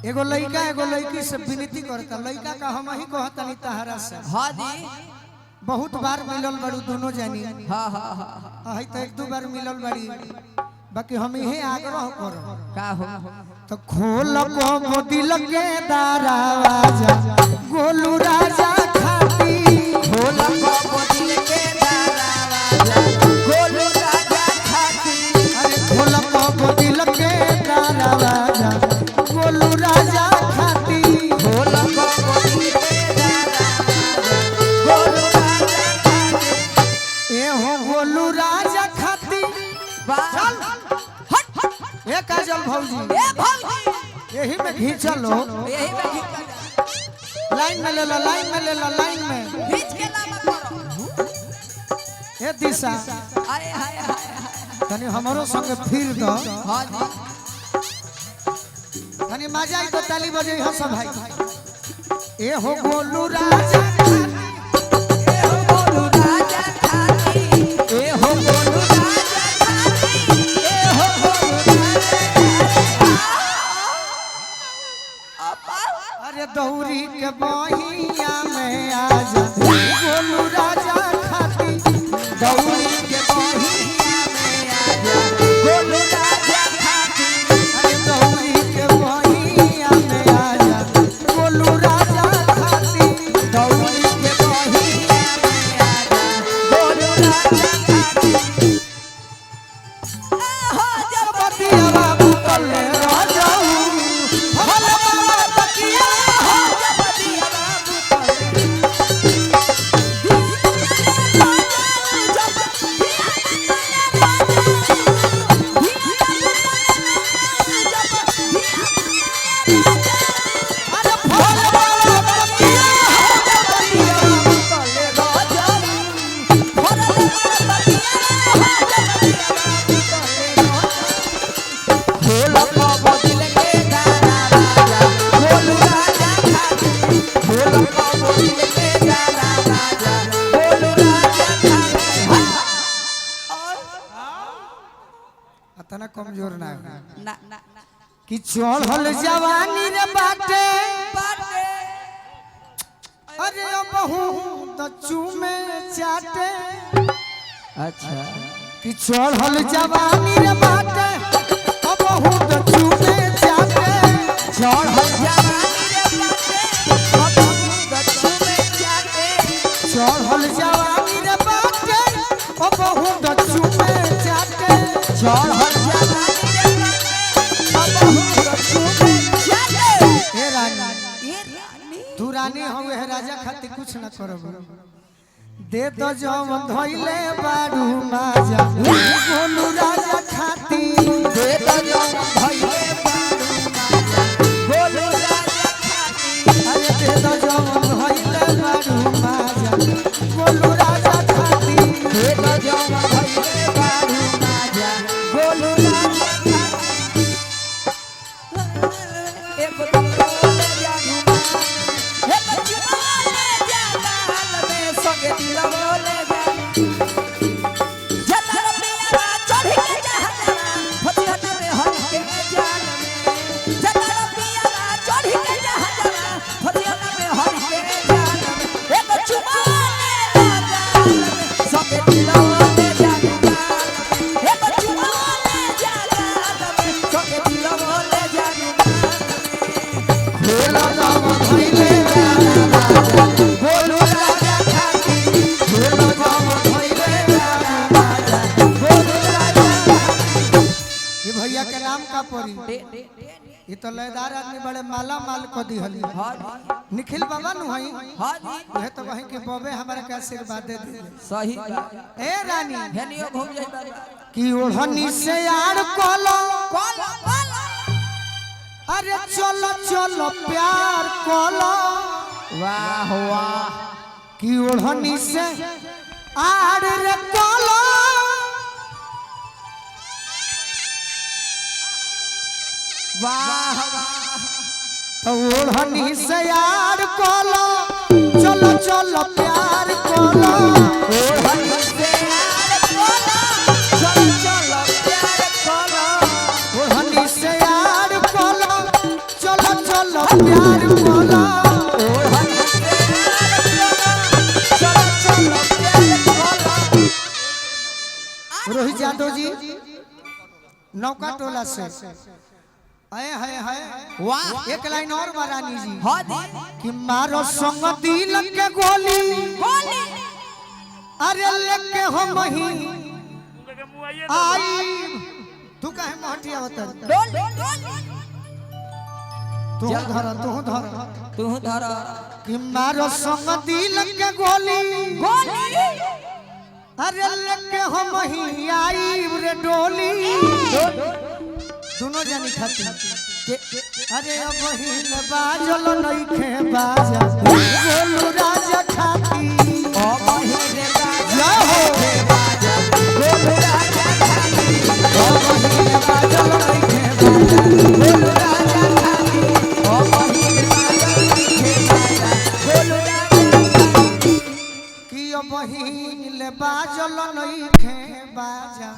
एगो लड़का एगो लड़की से विनती करता, लड़का का हम ही कहता नहीं तहरा से। हाँ जी बहुत बार मिलल बड़ू दोनों जानी। हाँ हाँ हाँ तो एक दो बार मिलल बड़ी, बाकी हम यही आग्रह करो का हो तो खोल को दिल के दरवाजा गोलू राजा खाती। खोल को दिल के दरवाजा गोलू राजा खाती। अरे खोल को दिल के दरवाजा गोलू राजा खाती। खोल को दिल के दरवाजा गोलू राजा खाती। ए हो गोलू राजा खाती। चल हट हट ए काजल भौजी ए भौजी यही में घींचल हो, यही में खींच लाइन में ले लो, लाइन में ले लो, लाइन में के नाम करो। ए दिशा आए हाय हाय हाय तनी हमरो संगे फिर दो, हाँ जी तनी मजा आई तो ताली बजे हो सब भाई। ए हो गोलू राजा ए हो गोलू राजा खाती। ए हो गोलू राजा खाती। ए हो गोलू राजा अरे दौरी के बहिया में आजा गोलू राजा खाती। दौड़ी के बहिया में आजा गोलू राजा खाती। अरे दौरी के बहिया में आजा गोलू राजा खाती। दौड़ी के बहिया में आजा गोलू राजा खाती। हो जब बतिया बाबू कले राजाऊ भल बाबा बकिया हो जब दिया बाबू अरे भोल बाबा बतिया अतना कमजोर ना हो कि चढ़ल जवानी रे बाटे। अरे बहू दचू में चाटे अच्छा कि चढ़ल जवानी रे बाटे। बहू दचू में चाटे चढ़ल जवानी रे बाटे अब गच्छु में जाते। चढ़ल जवानी रे बाटे। बहू दचू में चाटे चढ़ल जवानी रे बाटे अब गच्छु में जाते। हे रानी ये रानी तू रानी हवे है, राजा खातिर कुछ न करब। दे तो जम धइले बारू माजा गोलू राजा खाती। दे तो जम भइले बारू माजा गोलू राजा खाती। अरे दे तो जम धइले बारू माजा गोलू राजा खाती। दे तो जम भइले बारू माजा गोलू राजा खाती। एक बोले जानू हे बचवा ले जाला हाल में संगे दिल बोले जानू। जतर पिया चढ़ी के जहाना फतिहत में हट के जान में। जतर पिया चढ़ी के जहाना फतिहत में हट के जान में। हे बचवा ले जाला संगे दिल बोले जानू। हे बचवा ले जाला संगे दिल बोले जानू। खेला जम धइले बारू माजा गोलू राजा खाती। खेला जम धइले बारू माजा गोलू राजा खाती। ये भैया के नाम का पड़ी? ये तो लयदार आदमी बड़े माला माल को दिहली। निखिल बाबा नु हई हाँ जी वह तो वहीं के बबे हमारे के आशीर्वाद दे दे। सही ए रानी हेनियो घूम जाई बाबा की ओढ़नी से यार कोलो कोला कोला। अरे चलो चलो प्यार कोलो वाह वाह की ओढ़नी से आड़ रे कोलो। वाह वाह तो ओढ़नी से यार कोलो चलो चलो प्यार कोलो। ओढ़नी से यार कोला चल चल प्यार कोला। ओढ़नी से यार कोलो चलो चलो चलो प्यार बोला रोहित यादव जी नौका टोला से आए हाय वाह एक लाइन और महारानी जी हाँ दी कि मारो संग दिल के गोली अरे लेके हम ही आई तू काहे मोहटिया होता तू धर कि मारो संग दिल के गोली अरे लेके हम ही आई रे डोली दोनों जानी खाती अरे अब हिल बाजल नइखे बाजा बोलू राजा खाती अब हिल या हो बाजा बोलू राजा खाती अब हिल बाजल नइखे बाजा बोलू राजा खाती अब हिल बाजल नइखे बाजा बोलू राजा खाती कि अब हिल बाजल नइखे बाजा